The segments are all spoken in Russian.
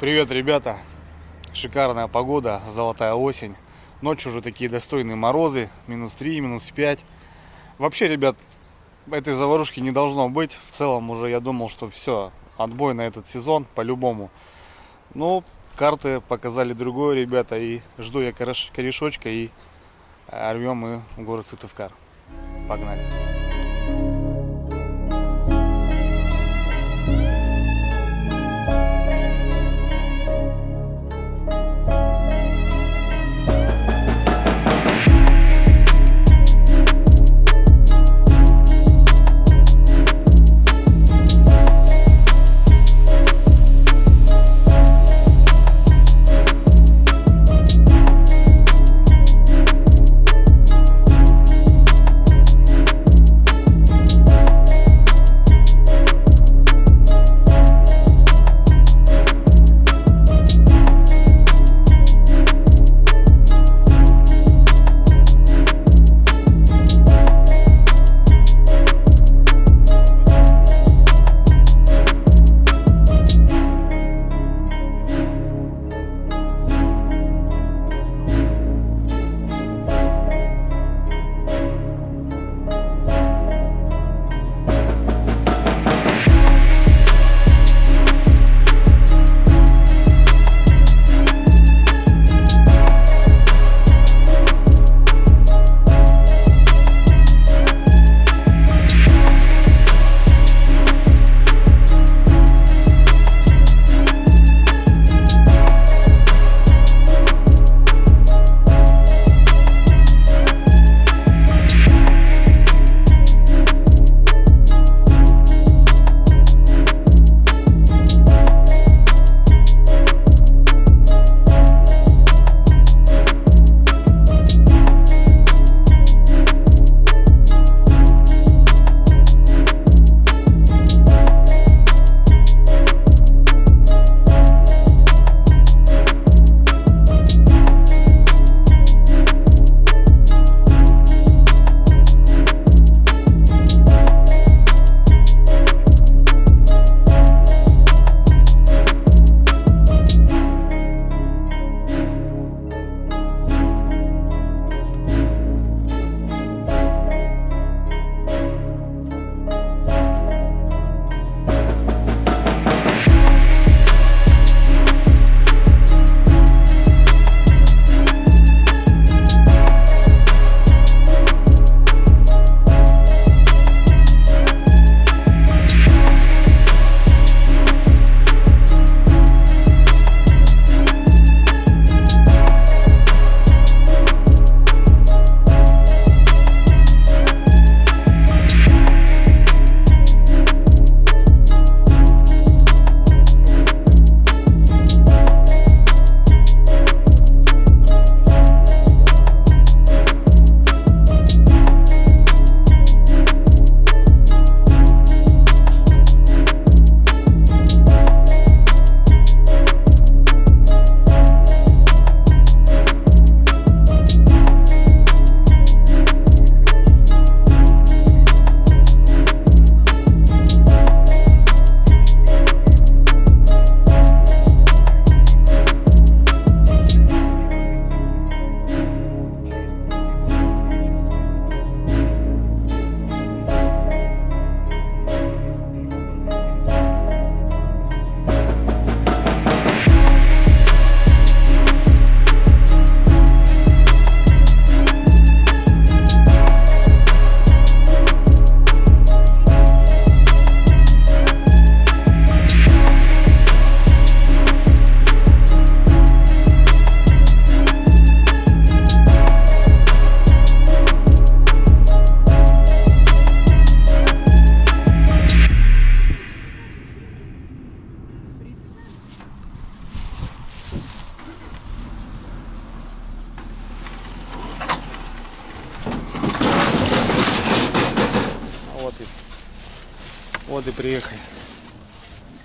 Привет, ребята! Шикарная погода, золотая осень. Ночью уже такие достойные морозы, -3, -5. Вообще, ребят, этой заварушки не должно быть. В целом уже я думал, что все, отбой на этот сезон по-любому. Но карты показали другое, ребята, и жду я корешочка и рвем мы в город Сыктывкар. Погнали! Вот и приехали.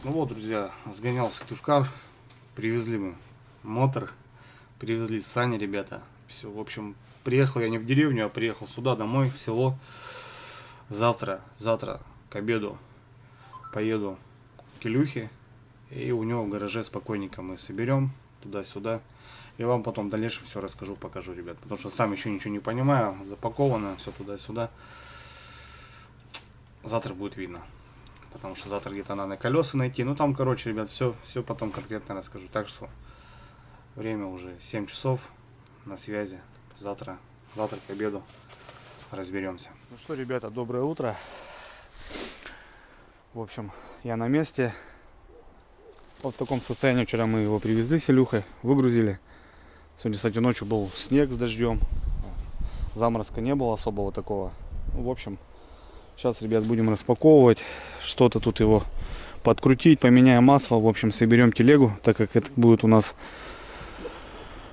Ну вот, друзья, сгонял в Сыктывкар. Привезли мы мотор. Привезли сани, ребята. Все, в общем, приехал я не в деревню, а приехал сюда, домой, в село. Завтра к обеду поеду к Илюхе. И у него в гараже спокойненько мы соберем туда-сюда. И вам потом в дальнейшем все расскажу, покажу, ребят. Потому что сам еще ничего не понимаю. Запаковано все туда-сюда. Завтра будет видно. Потому что завтра где-то надо колеса найти. Ну там, короче, ребят, все потом конкретно расскажу. Так что время уже 7 часов. На связи. Завтра к обеду разберемся. Ну что, ребята, доброе утро. В общем, я на месте. Вот в таком состоянии вчера мы его привезли с Илюхой, выгрузили. Сегодня, кстати, ночью был снег с дождем. Заморозка не было особого такого. Ну, в общем, сейчас, ребят, будем распаковывать. Что-то тут его подкрутить, поменяем масло. В общем, соберем телегу, так как это будет у нас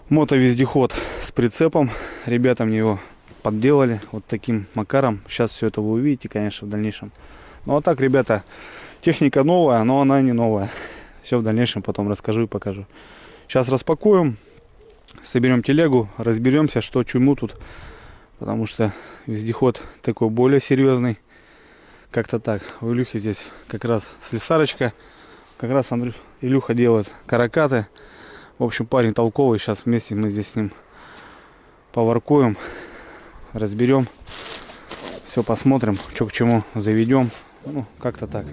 мотовездеход с прицепом. Ребята мне его подделали вот таким макаром. Сейчас все это вы увидите, конечно, в дальнейшем. Ну а так, ребята, техника новая, но она не новая. Все в дальнейшем потом расскажу и покажу. Сейчас распакуем, соберем телегу, разберемся, что чему тут. Потому что вездеход такой более серьезный. Как-то так. У Илюхи здесь как раз слесарочка. Как раз Илюха делает каракаты. В общем, парень толковый. Сейчас вместе мы здесь с ним поворкуем, разберем. Все посмотрим, что к чему, заведем. Ну, как-то так.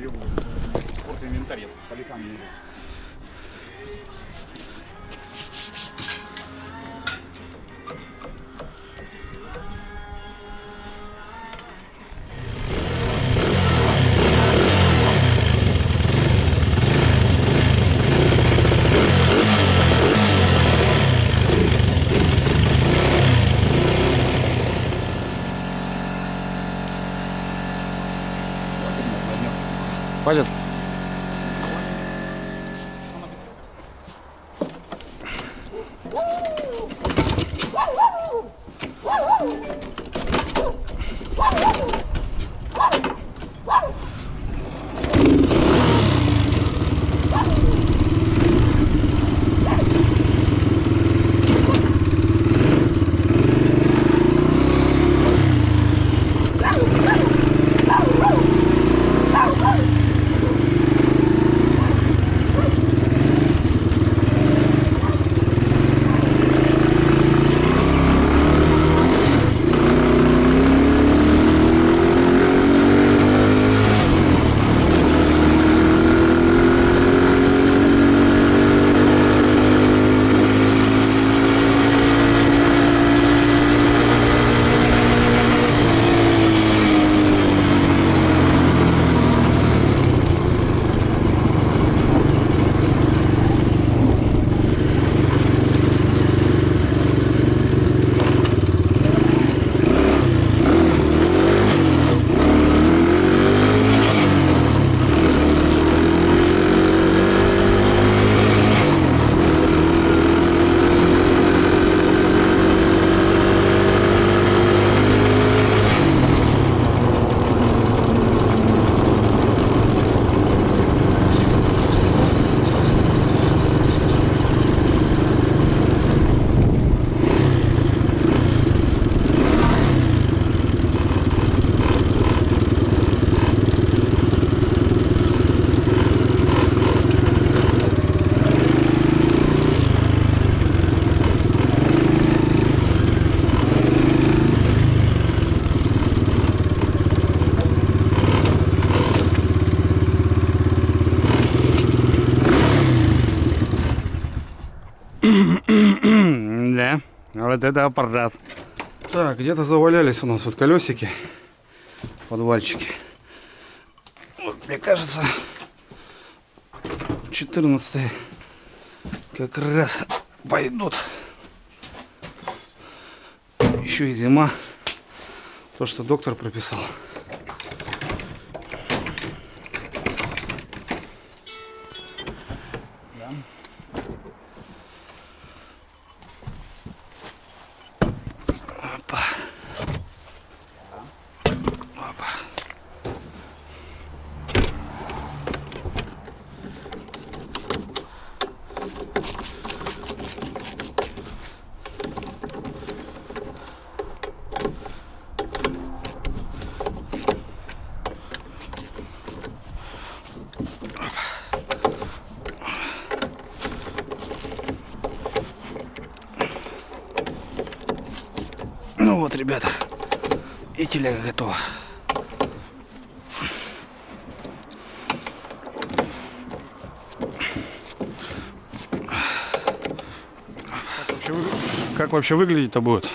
требуют спортинвентарь, я по лесам езжу. Хватит? Да, вот это аппарат. Так, где-то завалялись у нас вот колесики, подвальчики. Вот, мне кажется, 14 как раз пойдут. Еще и зима. То, что доктор прописал. Ну вот, ребята, и телега готова. Как вообще выглядеть-то будет?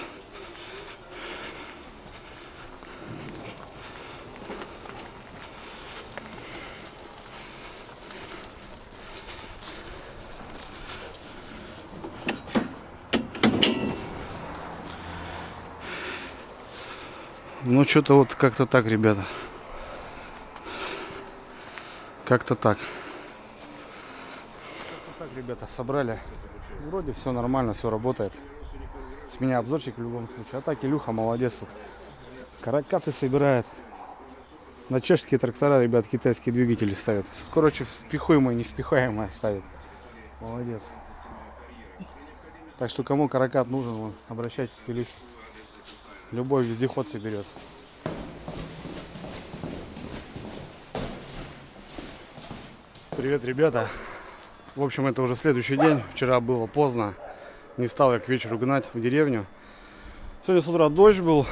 Ну, что-то вот как-то так, ребята. Как-то так. Так, ребята, собрали. Вроде все нормально, все работает. С меня обзорчик в любом случае. А так Илюха молодец тут. Каракаты собирает. На чешские трактора, ребят, китайские двигатели ставят. Короче, впихуемое, невпихаемое ставит. Молодец. Так что кому каракат нужен, вон, обращайтесь к Илюхе. Любой вездеход соберет. Привет, ребята. В общем, это уже следующий день. Вчера было поздно. Не стал я к вечеру гнать в деревню. Сегодня с утра дождь был.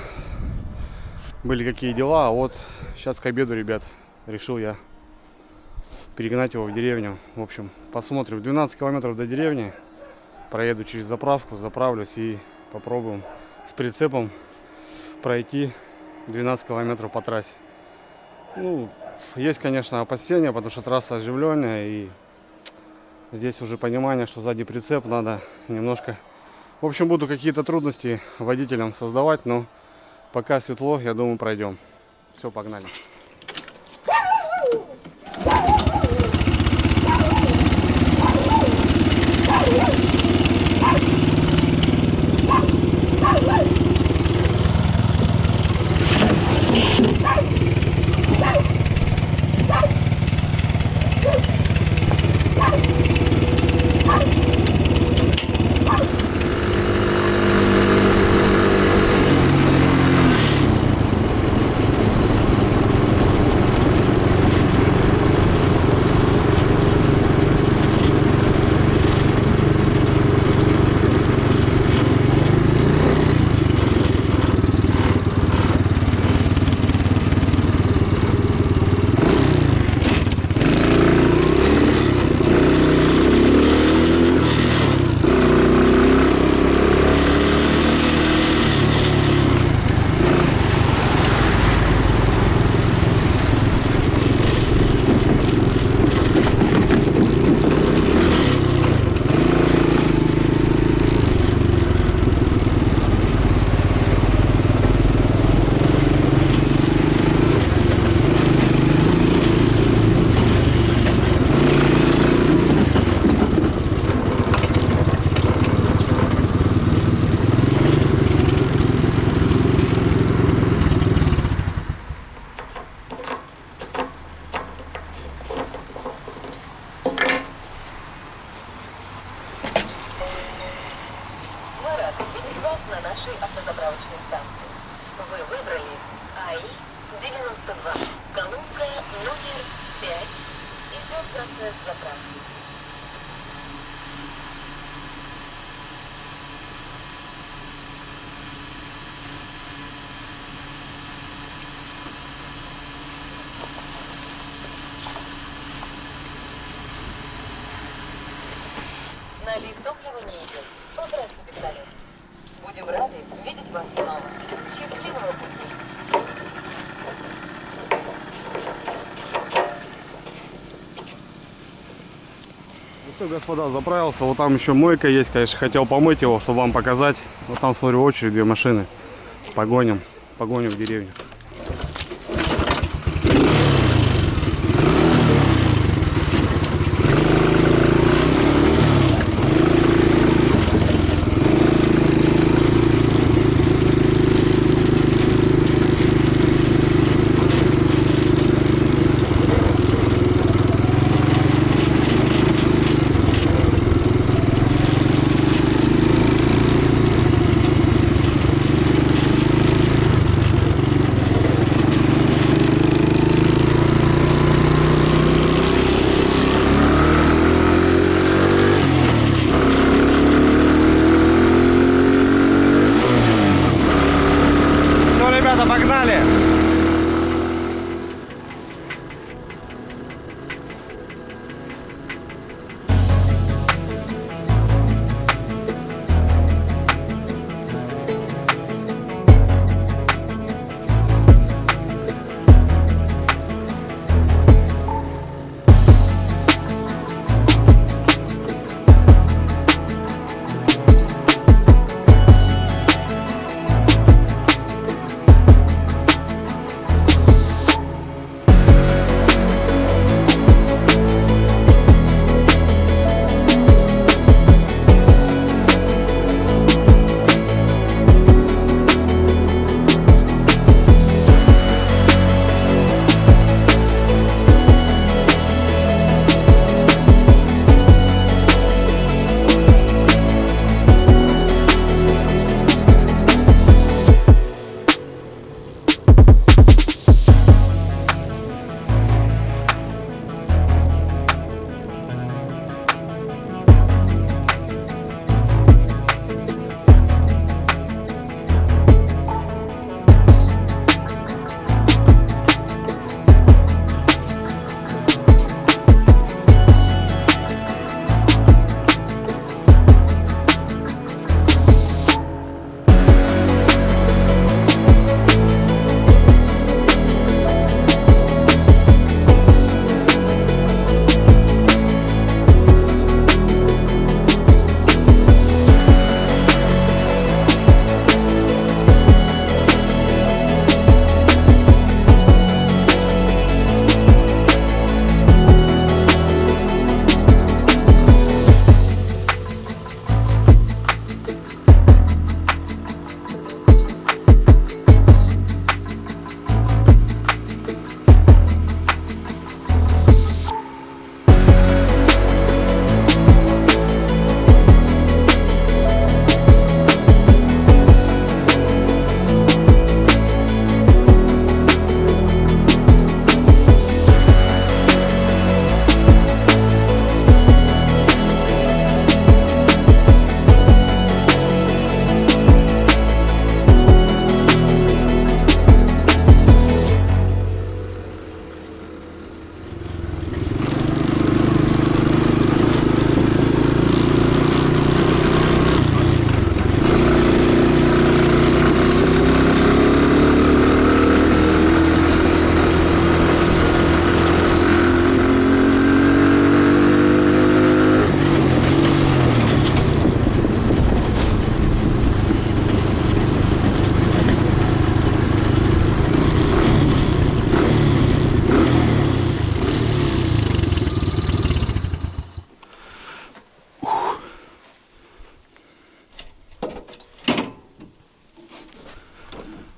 Были какие дела. А вот сейчас к обеду, ребят, решил я перегнать его в деревню. В общем, посмотрим. 12 километров до деревни. Проеду через заправку, заправлюсь и попробуем с прицепом пройти 12 километров по трассе. Ну, есть, конечно, опасения, потому что трасса оживленная, и здесь уже понимание, что сзади прицеп надо немножко... В общем, буду какие-то трудности водителям создавать, но пока светло, я думаю, пройдем. Все, погнали. На нашей автозаправочной станции. Вы выбрали АИ-92. Колонка номер 5. Идет процесс заправки. Налив топлива не идет. Поздравьте, пистолет. Будем рады видеть вас снова. Счастливого пути! Ну все, господа, заправился. Вот там еще мойка есть, конечно. Хотел помыть его, чтобы вам показать. Вот там, смотрю, очередь, 2 машины. Погоним в деревню. Погнали!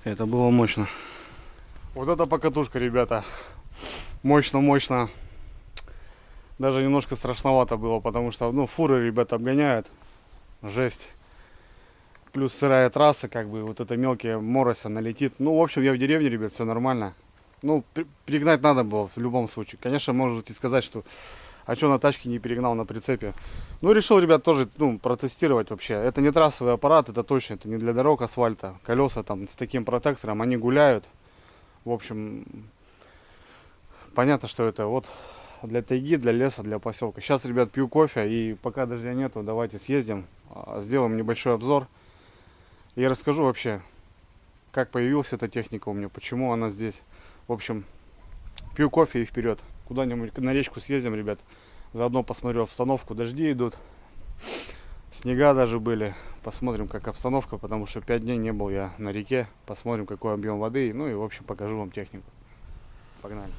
Это было мощно. Вот это покатушка, ребята. Мощно. Даже немножко страшновато было, потому что, ну, фуры ребята обгоняют. Жесть. Плюс сырая трасса, как бы, вот это мелкие морося налетит. Ну, в общем, я в деревне, ребят, все нормально. Ну, перегнать надо было в любом случае. Конечно, можете сказать, что а что на тачке не перегнал на прицепе. Ну, решил, ребят, тоже, ну, протестировать вообще. Это не трассовый аппарат, это точно, это не для дорог асфальта. Колеса там с таким протектором, они гуляют. В общем, понятно, что это вот для тайги, для леса, для поселка. Сейчас, ребят, пью кофе, и пока дождя нету, давайте съездим, сделаем небольшой обзор. И расскажу вообще, как появилась эта техника у меня, почему она здесь. В общем, пью кофе и вперед. Куда-нибудь на речку съездим, ребят. Заодно посмотрю обстановку. Дожди идут. Снега даже были. Посмотрим, как обстановка, потому что 5 дней не был я на реке. Посмотрим, какой объем воды. Ну и, в общем, покажу вам технику. Погнали.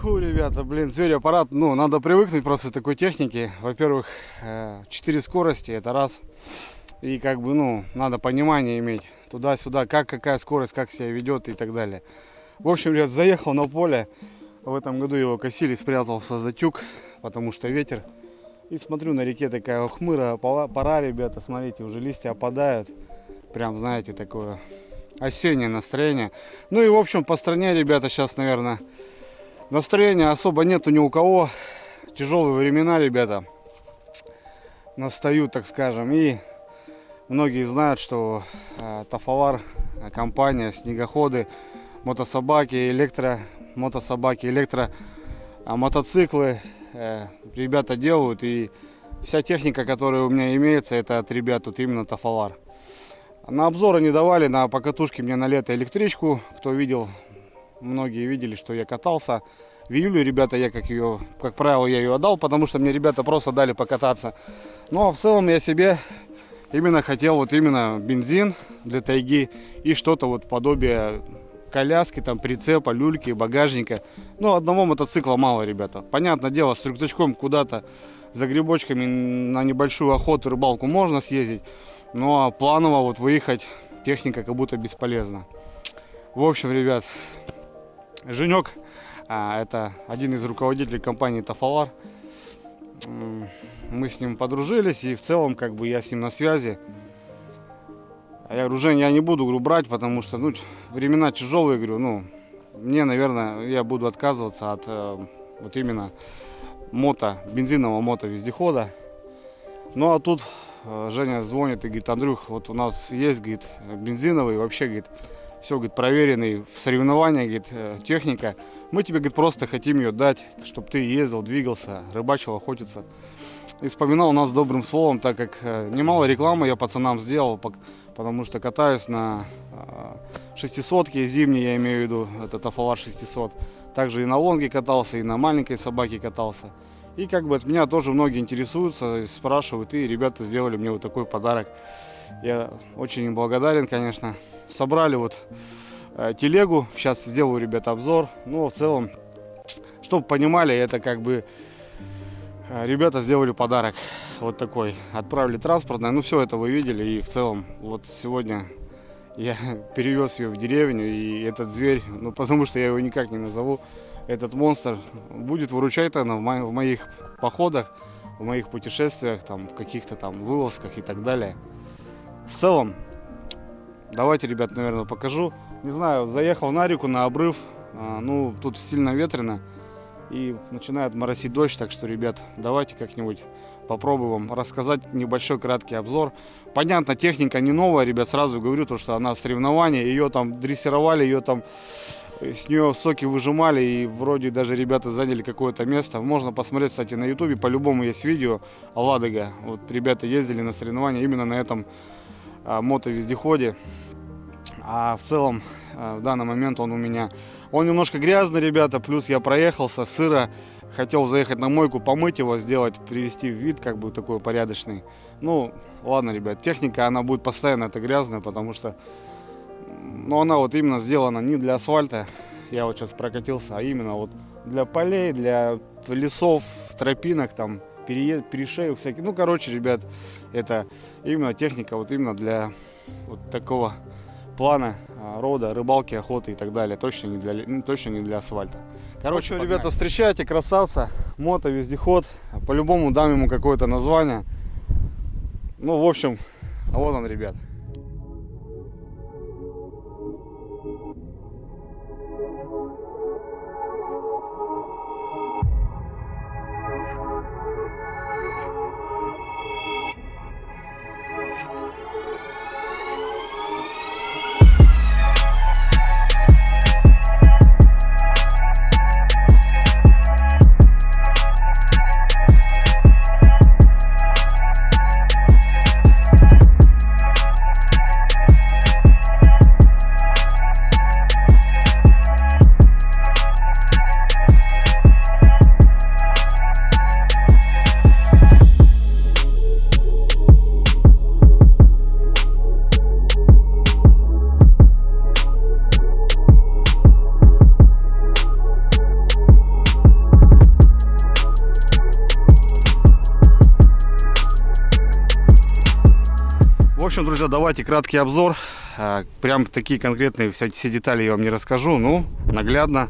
Фу, ребята, блин, зверь-аппарат, ну, надо привыкнуть просто к такой технике. Во-первых, 4 скорости, это раз. И как бы, ну, надо понимание иметь туда-сюда, какая скорость, как себя ведет и так далее. В общем, ребят, заехал на поле. В этом году его косили, спрятался за тюк, потому что ветер. И смотрю, на реке такая хмыра, пора, ребята, смотрите, уже листья опадают. Прям, знаете, такое осеннее настроение. Ну и, в общем, по стране, ребята, сейчас, наверное... Настроения особо нету ни у кого. Тяжелые времена, ребята, настают, так скажем. И многие знают, что Тафавар, компания, снегоходы, мотособаки, мотоциклы ребята делают. И вся техника, которая у меня имеется, это от ребят тут именно Тафавар. На обзоры не давали, на покатушке мне на лето электричку. Кто видел, многие видели, что я катался. В июле, ребята, я как правило, я ее отдал, потому что мне ребята просто дали покататься. Но в целом я себе именно хотел вот именно бензин для тайги и что-то вот подобие коляски, там прицепа, люльки, багажника. Но одного мотоцикла мало, ребята. Понятное дело, с рюкзачком куда-то за грибочками на небольшую охоту, рыбалку можно съездить. Но планово вот выехать техника как будто бесполезна. В общем, ребят, Женек, это один из руководителей компании Тафавар. Мы с ним подружились, и в целом как бы я с ним на связи. Я говорю, Жень, я не буду, говорю, брать, потому что, ну, времена тяжелые, говорю, ну, мне, наверное, я буду отказываться от вот именно бензинового мотовездехода. Ну, а тут Женя звонит и говорит, Андрюх, вот у нас есть, говорит, бензиновый, вообще, говорит, все, говорит, проверенный в соревнованиях, говорит, техника. Мы тебе, говорит, просто хотим ее дать, чтобы ты ездил, двигался, рыбачил, охотился. И вспоминал нас добрым словом, так как немало рекламы я пацанам сделал, потому что катаюсь на 600-ке, зимней я имею в виду, это Тафавар 600. Также и на лонге катался, и на маленькой собаке катался. И как бы от меня тоже многие интересуются, спрашивают, и ребята сделали мне вот такой подарок. Я очень им благодарен, конечно. Собрали вот телегу, сейчас сделаю, ребята, обзор. Ну, в целом, чтобы понимали, это как бы ребята сделали подарок вот такой. Отправили транспортное, ну все это вы видели. И в целом, вот сегодня я перевез ее в деревню, и этот зверь, ну потому что я его никак не назову, этот монстр будет выручать в моих походах, в моих путешествиях, там, в каких-то там вылазках и так далее. В целом, Давайте, ребят, наверное, покажу. Не знаю, заехал на реку, на обрыв. Ну, тут сильно ветрено. И начинает моросить дождь. Так что, ребят, давайте как-нибудь попробую вам рассказать небольшой краткий обзор. Понятно, техника не новая, ребят, сразу говорю, то, что она соревнование. Ее там дрессировали, ее там с нее соки выжимали. И вроде даже ребята заняли какое-то место. Можно посмотреть, кстати, на ютубе. По-любому есть видео Ладога. Вот ребята ездили на соревнования именно на этом мотовездеходе. А в целом в данный момент он у меня, он немножко грязный, ребята, плюс я проехался, сыро, хотел заехать на мойку, помыть его, сделать, привести в вид как бы такой порядочный. Ну ладно, ребят, техника она будет постоянно это грязная, потому что, ну, она вот именно сделана не для асфальта, я вот сейчас прокатился, а именно вот для полей, для лесов, тропинок там, перешеек всяких. Ну, короче, ребят, это именно техника вот именно для вот такого плана рода, рыбалки, охоты и так далее. Точно не для асфальта. Короче, ребята, встречайте красавца, мотовездеход. По-любому дам ему какое-то название. Ну, в общем, вот он, ребят. В общем, друзья, давайте краткий обзор. Прям такие конкретные все детали я вам не расскажу. Ну, наглядно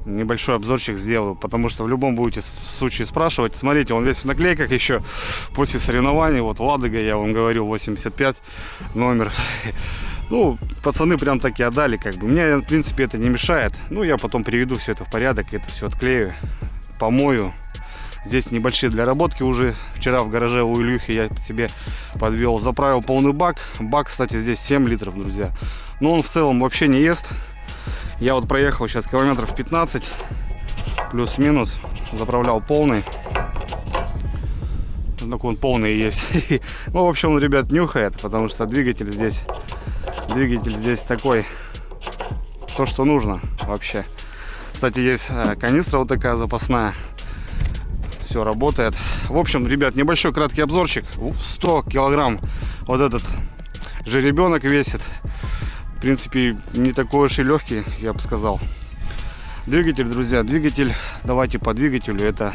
небольшой обзорчик сделаю. Потому что в любом будете случае спрашивать. Смотрите, он весь в наклейках еще после соревнований. Вот Ладога, я вам говорил, 85 номер. Ну, пацаны прям таки отдали, как бы. Мне, в принципе, это не мешает. Ну, я потом приведу все это в порядок, это все отклею, помою. Здесь небольшие для работки уже. Вчера в гараже у Ильюхи я себе подвел. Заправил полный бак. Бак, кстати, здесь 7 литров, друзья. Но он в целом вообще не ест. Я вот проехал сейчас километров 15. Плюс-минус. Заправлял полный. Так он полный есть. Ну, в общем, он, ребят, нюхает. Потому что двигатель здесь такой. То, что нужно вообще. Кстати, есть канистра вот такая запасная. Все работает. В общем, ребят, небольшой краткий обзорчик. 100 килограмм вот этот жеребенок весит. В принципе, не такой уж и легкий, я бы сказал. Двигатель, друзья, двигатель, давайте по двигателю. Это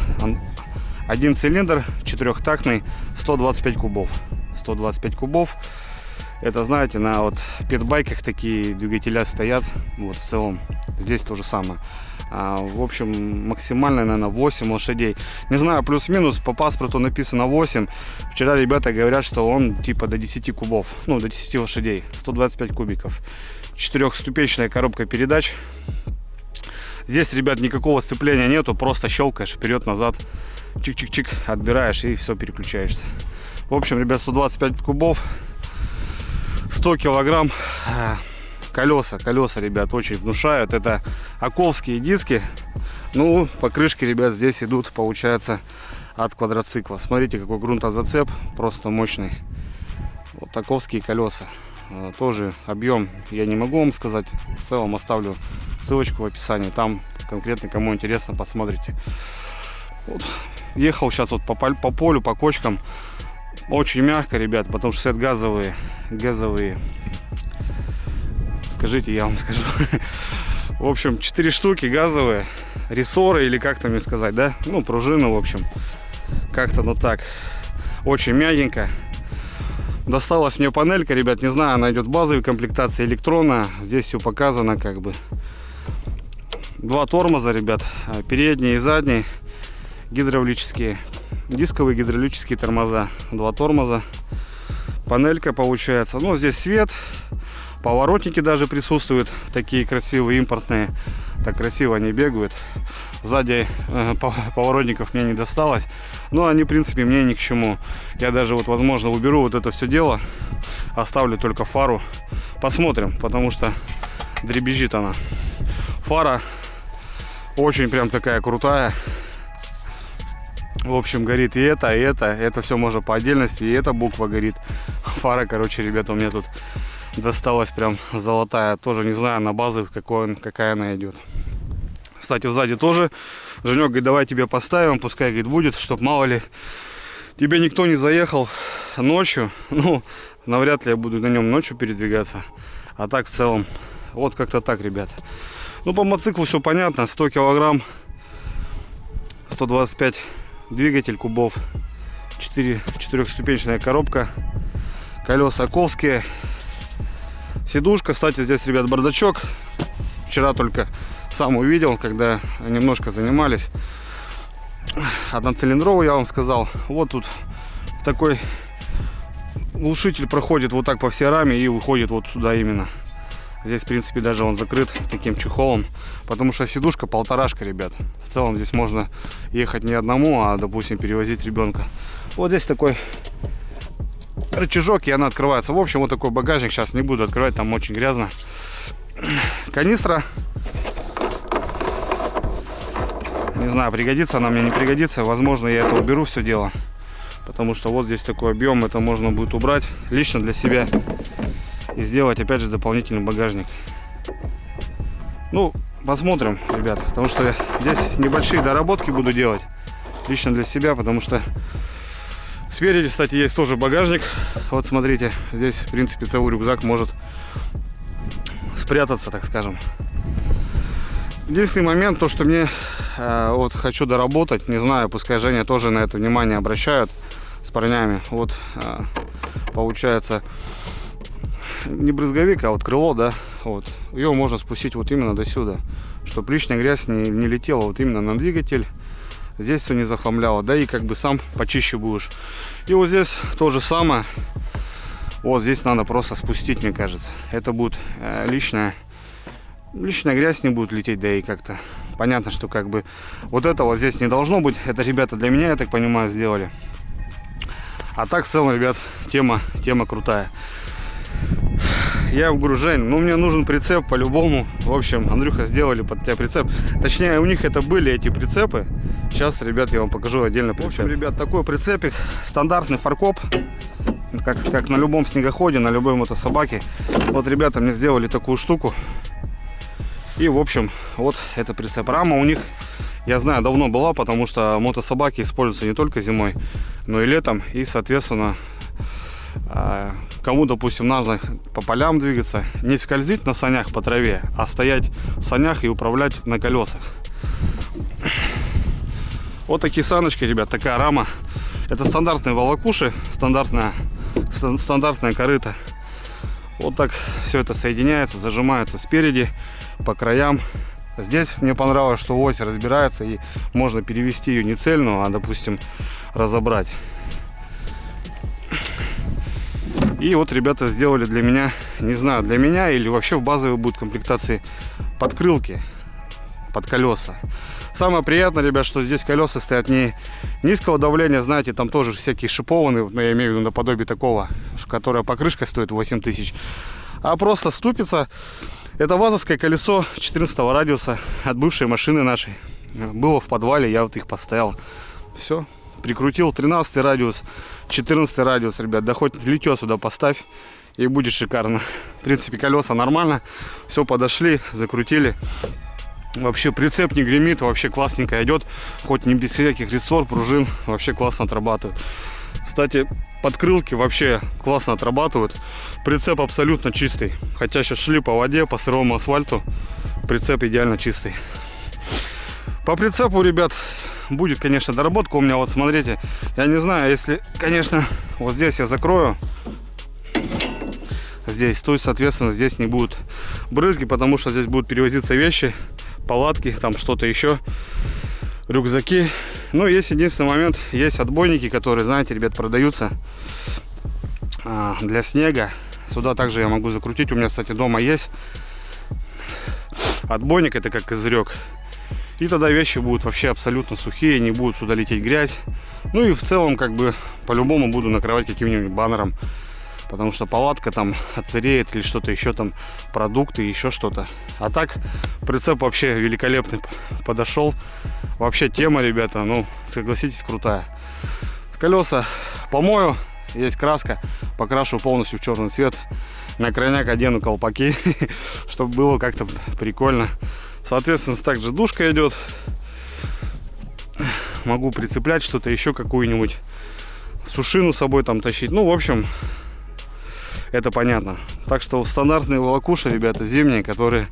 один цилиндр, четырехтактный, 125 кубов. 125 кубов. Это, знаете, на вот петбайках такие двигателя стоят. Вот в целом здесь то же самое. В общем, максимально, наверное, 8 лошадей. Не знаю, плюс-минус, по паспорту написано 8. Вчера ребята говорят, что он типа до 10 кубов. Ну, до 10 лошадей. 125 кубиков. Четырехступенчатая коробка передач. Здесь, ребят, никакого сцепления нету. Просто щелкаешь вперед-назад. Чик-чик-чик. Отбираешь и все, переключаешься. В общем, ребят, 125 кубов. 100 килограмм. Колеса, ребят, очень внушают. Это оковские диски. Ну, покрышки, ребят, здесь идут, получается, от квадроцикла. Смотрите, какой грунтозацеп, просто мощный. Вот оковские колеса. Тоже объем я не могу вам сказать. В целом оставлю ссылочку в описании. Там конкретно, кому интересно, посмотрите. Вот. Ехал сейчас вот по полю, по кочкам. Очень мягко, ребят, потому что это газовые. Скажите, я вам скажу. В общем, 4 штуки газовые. Рессоры, или как там их сказать, да? Ну, пружины, в общем. Как-то, ну так. Очень мягенько. Досталась мне панелька, ребят. Не знаю, она идет в базовой комплектации, электронная. Здесь все показано, как бы. 2 тормоза, ребят. Передний и задний. Гидравлические. Дисковые гидравлические тормоза. 2 тормоза. Панелька получается. Ну, здесь свет. Поворотники даже присутствуют, такие красивые, импортные. Так красиво они бегают. Сзади поворотников мне не досталось. Но они, в принципе, мне ни к чему. Я даже вот, возможно, уберу вот это все дело. Оставлю только фару. Посмотрим, потому что дребезжит она. Фара очень прям такая крутая. В общем, горит и это, и это. Это все можно по отдельности. И эта буква горит. Фара, короче, ребята, у меня тут досталась прям золотая. Тоже не знаю на базы какая она идет. Кстати, сзади тоже Женек говорит, давай тебе поставим, пускай, говорит, будет, чтоб мало ли тебе никто не заехал ночью. Ну, навряд ли я буду на нем ночью передвигаться. А так в целом, вот как-то так, ребят. Ну, по мотоциклу все понятно. 100 килограмм, 125 двигатель кубов, 4-ступенчатая коробка, колеса ковские. Сидушка, кстати, здесь, ребят, бардачок. Вчера только сам увидел, когда немножко занимались. Одноцилиндровый, я вам сказал. Вот тут такой глушитель проходит вот так по всей раме и выходит вот сюда именно. Здесь, в принципе, даже он закрыт таким чехолом, потому что сидушка полторашка, ребят. В целом здесь можно ехать не одному, а, допустим, перевозить ребенка. Вот здесь такой рычажок, и она открывается. В общем, вот такой багажник. Сейчас не буду открывать, там очень грязно. Канистра. Не знаю, пригодится она мне, не пригодится. Возможно, я это уберу все дело. Потому что вот здесь такой объем, это можно будет убрать лично для себя. И сделать, опять же, дополнительный багажник. Ну, посмотрим, ребят. Потому что здесь небольшие доработки буду делать. Лично для себя, потому что спереди, кстати, есть тоже багажник. Вот смотрите, здесь, в принципе, целый рюкзак может спрятаться, так скажем. Единственный момент, то, что мне вот хочу доработать. Не знаю, пускай Женя тоже на это внимание обращают с парнями. Вот получается не брызговик, а вот крыло, да. Вот. Ее можно спустить вот именно до сюда, чтобы лишняя грязь не летела вот именно на двигатель. Здесь все не захламляло, да, и как бы сам почище будешь. И вот здесь то же самое. Вот здесь надо просто спустить, мне кажется. Это будет лишняя грязь не будет лететь, да и как-то понятно, что как бы вот этого здесь не должно быть. Это ребята для меня, я так понимаю, сделали. А так в целом, ребят, тема крутая. Я говорю, Жень, ну мне нужен прицеп по-любому. В общем, Андрюха, сделали под тебя прицеп. Точнее, у них это были эти прицепы. Сейчас, ребят, я вам покажу отдельно прицеп. В общем, ребят, такой прицепик. Стандартный фаркоп. Как на любом снегоходе, на любой мотособаке. Вот ребята мне сделали такую штуку. И, в общем, вот это прицеп. Рама у них, я знаю, давно была, потому что мотособаки используются не только зимой, но и летом. И, соответственно, кому, допустим, надо по полям двигаться, не скользить на санях по траве, а стоять в санях и управлять на колесах. Вот такие саночки, ребят, такая рама. Это стандартные волокуши, стандартная корыто. Вот так все это соединяется, зажимается спереди, по краям. Здесь мне понравилось, что ось разбирается и можно перевести ее не цельную, а, допустим, разобрать. И вот ребята сделали для меня, не знаю, для меня или вообще в базовой будут комплектации подкрылки под колеса. Самое приятное, ребят, что здесь колеса стоят не низкого давления, знаете, там тоже всякие шипованные, я имею в виду наподобие такого, которая покрышка стоит 8000, а просто ступица. Это вазовское колесо 14 радиуса от бывшей машины нашей. Было в подвале, я вот их поставил. Все, прикрутил 13 радиус, 14 радиус, ребят. Да хоть литье сюда поставь, и будет шикарно. В принципе, колеса нормально. Все, подошли, закрутили. Вообще прицеп не гремит, вообще классненько идет. Хоть не без всяких рессор, пружин, вообще классно отрабатывает. Кстати, подкрылки вообще классно отрабатывают. Прицеп абсолютно чистый. Хотя сейчас шли по воде, по сырому асфальту. Прицеп идеально чистый. По прицепу, ребят, будет, конечно, доработка у меня. Вот смотрите, я не знаю, если, конечно, вот здесь я закрою. Здесь, то есть, соответственно, здесь не будут брызги, потому что здесь будут перевозиться вещи, палатки, там что-то еще, рюкзаки. Ну, есть единственный момент, есть отбойники, которые, знаете, ребят, продаются для снега. Сюда также я могу закрутить. У меня, кстати, дома есть отбойник, это как козырек. И тогда вещи будут вообще абсолютно сухие, не будут сюда лететь грязь. Ну и в целом, как бы, по-любому буду накрывать каким-нибудь баннером. Потому что палатка там отсыреет или что-то еще там, продукты, еще что-то. А так, прицеп вообще великолепный подошел. Вообще тема, ребята, ну, согласитесь, крутая. Колеса помою, есть краска, покрашу полностью в черный цвет. На крайняк одену колпаки, чтобы было как-то прикольно. Соответственно, также душка идет. Могу прицеплять что-то еще, какую-нибудь сушину с собой там тащить. Ну, в общем, это понятно. Так что стандартные волокуши, ребята, зимние, которые...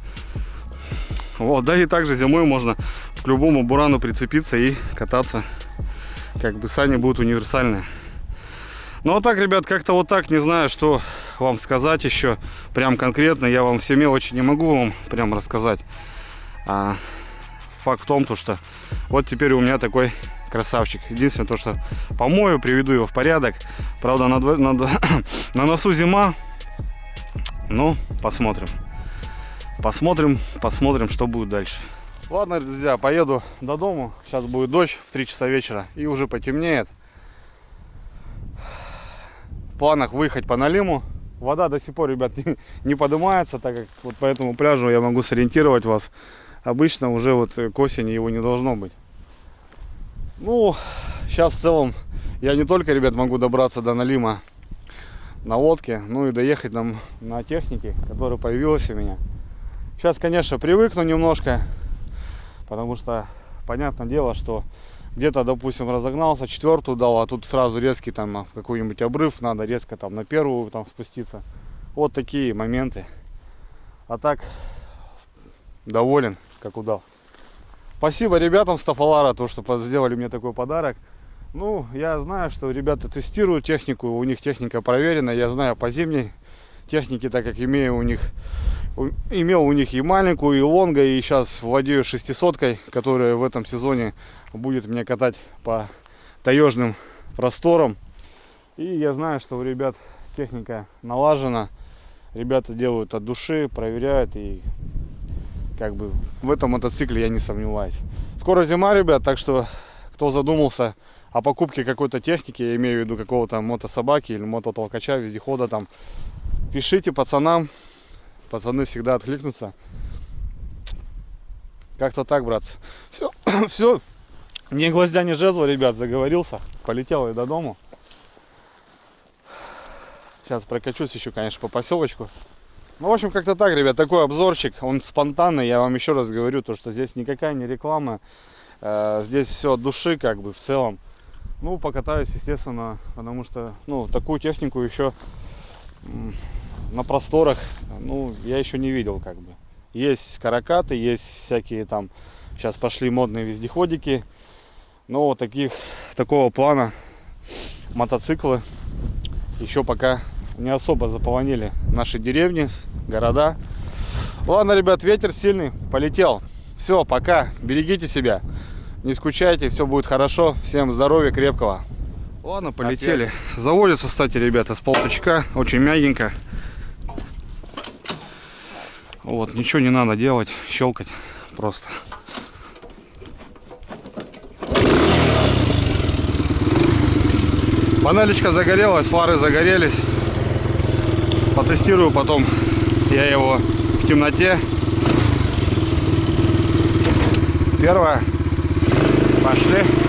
Вот, да и также зимой можно к любому бурану прицепиться и кататься. Как бы сани будут универсальные. Ну а так, ребят, как-то вот так, не знаю, что вам сказать еще. Прям конкретно я вам все мелочи не могу вам прям рассказать. А факт в том, что вот теперь у меня такой красавчик. Единственное то, что помою, приведу его в порядок. Правда, на носу зима. Ну, посмотрим. Посмотрим, что будет дальше. Ладно, друзья, поеду до дому. Сейчас будет дождь в 3 часа вечера и уже потемнеет. В планах выехать по Налиму. Вода до сих пор, ребят, не поднимается, так как вот по этому пляжу я могу сориентировать вас. Обычно уже вот к осени его не должно быть. Ну, сейчас в целом я не только, ребят, могу добраться до Налима на лодке, ну и доехать нам на технике, которая появилась у меня. Сейчас, конечно, привыкну немножко, потому что понятное дело, что где-то, допустим, разогнался, 4-ю дал, а тут сразу резкий там какой-нибудь обрыв, надо резко там на 1-ю там спуститься. Вот такие моменты. А так, доволен, как удав. Спасибо ребятам с Тафалара, то, что сделали мне такой подарок. Ну, я знаю, что ребята тестируют технику, у них техника проверена. Я знаю по зимней технике, так как имел у них и маленькую, и лонго, и сейчас владею 600-кой, которая в этом сезоне будет меня катать по таежным просторам. И я знаю, что у ребят техника налажена. Ребята делают от души, проверяют, и как бы в этом мотоцикле я не сомневаюсь. Скоро зима, ребят, так что кто задумался о покупке какой-то техники, я имею в виду какого-то мотособаки или мототолкача, вездехода, там, пишите пацанам, пацаны всегда откликнутся. Как-то так, братцы. Все, все. Ни гвоздя, ни жезла, ребят, заговорился. Полетел я до дому. Сейчас прокачусь еще, конечно, по поселочку. Ну, в общем, как-то так, ребят, такой обзорчик. Он спонтанный, я вам еще раз говорю, то, что здесь никакая не реклама. Здесь все от души, как бы, в целом. Ну, покатаюсь, естественно, потому что, ну, такую технику еще на просторах, ну, я еще не видел, как бы. Есть каракаты, есть всякие там, сейчас пошли модные вездеходики. Но вот такого плана мотоциклы еще пока не особо заполонили наши деревни, города. Ладно, ребят, ветер сильный, полетел. Все, пока, берегите себя, не скучайте, все будет хорошо. Всем здоровья крепкого. Ладно, полетели. Заводится, кстати, ребята, с полточка, очень мягенько. Вот, ничего не надо делать, щелкать просто. Панелечка загорелась, фары загорелись. Потестирую потом я его в темноте. Первое. Пошли.